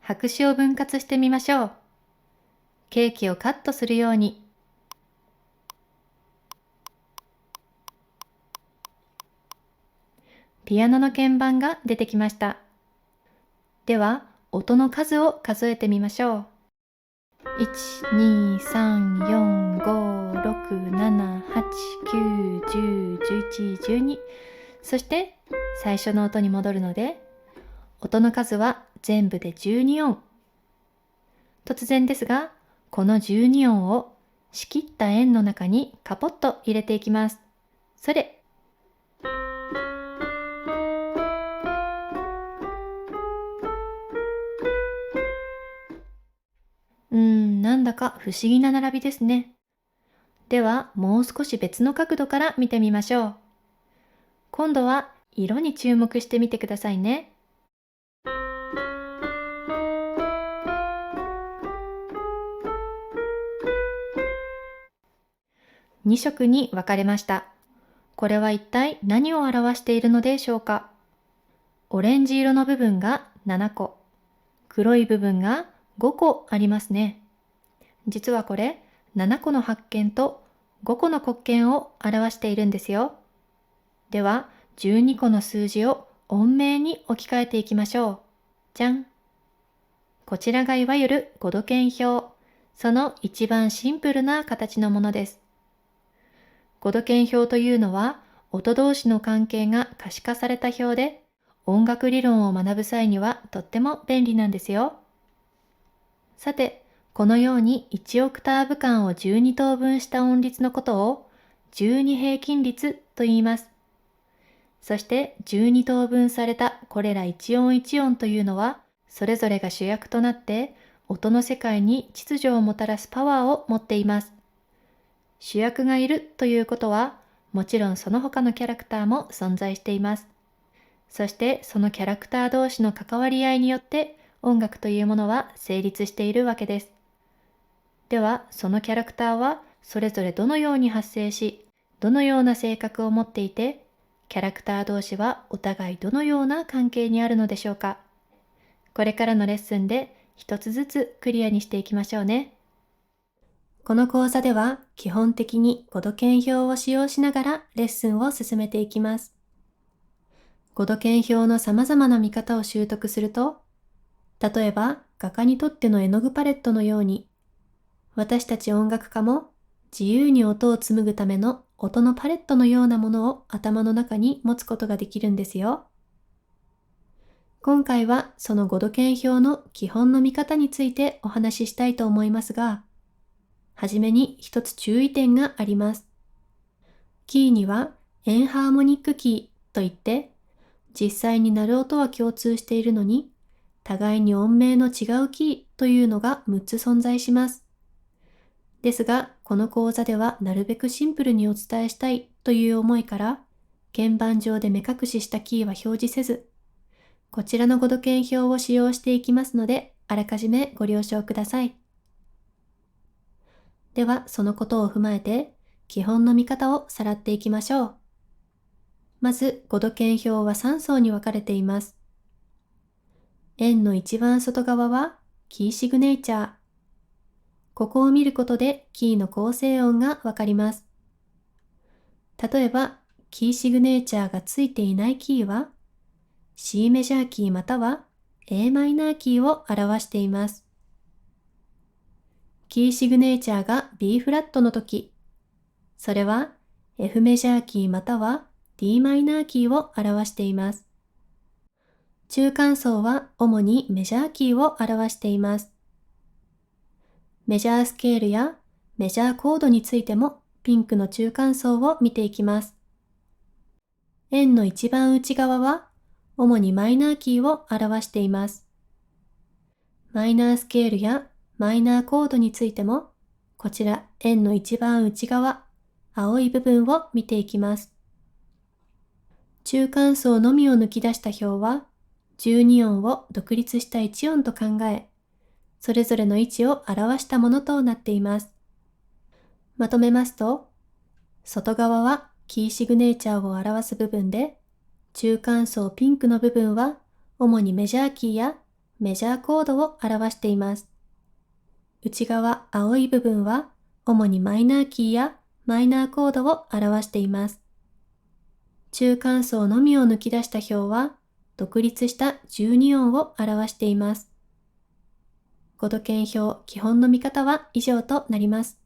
白紙を分割してみましょう。ケーキをカットするように。ピアノの鍵盤が出てきました。では、音の数を数えてみましょう。1、2、3、4、5、6、7、8、9、10、11、12。そして、最初の音に戻るので、音の数は全部で12音。突然ですが、この12音を仕切った円の中にカポッと入れていきます。それ。なんだか不思議な並びですね。では、もう少し別の角度から見てみましょう。今度は色に注目してみてくださいね。2色に分かれました。これは一体何を表しているのでしょうか。オレンジ色の部分が7個、黒い部分が5個ありますね。実はこれ、7個の白鍵と5個の黒鍵を表しているんですよ。では、12個の数字を音名に置き換えていきましょう。じゃん。こちらがいわゆる5度鍵表。その一番シンプルな形のものです。5度鍵表というのは、音同士の関係が可視化された表で、音楽理論を学ぶ際にはとっても便利なんですよ。さて、このように1オクターブ間を12等分した音律のことを12平均律と言います。そして12等分されたこれら一音一音というのは、それぞれが主役となって音の世界に秩序をもたらすパワーを持っています。主役がいるということは、もちろんその他のキャラクターも存在しています。そしてそのキャラクター同士の関わり合いによって音楽というものは成立しているわけです。では、そのキャラクターはそれぞれどのように発生し、どのような性格を持っていて、キャラクター同士はお互いどのような関係にあるのでしょうか。これからのレッスンで一つずつクリアにしていきましょうね。この講座では基本的に5度鍵表を使用しながらレッスンを進めていきます。5度鍵表の様々な見方を習得すると、例えば画家にとっての絵の具パレットのように、私たち音楽家も自由に音を紡ぐための音のパレットのようなものを頭の中に持つことができるんですよ。今回はその5度鍵表の基本の見方についてお話ししたいと思いますが、はじめに一つ注意点があります。キーにはエンハーモニックキーといって、実際に鳴る音は共通しているのに、互いに音名の違うキーというのが6つ存在します。ですが、この講座ではなるべくシンプルにお伝えしたいという思いから、鍵盤上で目隠ししたキーは表示せず、こちらの5度鍵表を使用していきますので、あらかじめご了承ください。では、そのことを踏まえて、基本の見方をさらっていきましょう。まず、5度鍵表は3層に分かれています。円の一番外側は、キーシグネイチャー。ここを見ることで、キーの構成音がわかります。例えば、キーシグネイチャーがついていないキーは、C メジャーキーまたは A マイナーキーを表しています。キーシグネイチャーが B フラットの時、それは F メジャーキーまたは D マイナーキーを表しています。中間層は主にメジャーキーを表しています。メジャースケールやメジャーコードについてもピンクの中間層を見ていきます。円の一番内側は主にマイナーキーを表しています。マイナースケールやマイナーコードについても、こちら円の一番内側、青い部分を見ていきます。中間層のみを抜き出した表は、12音を独立した1音と考え、それぞれの位置を表したものとなっています。まとめますと、外側はキーシグネイチャーを表す部分で、中間層ピンクの部分は主にメジャーキーやメジャーコードを表しています。内側青い部分は主にマイナーキーやマイナーコードを表しています。中間層のみを抜き出した表は独立した12音を表しています。ごと研表基本の見方は以上となります。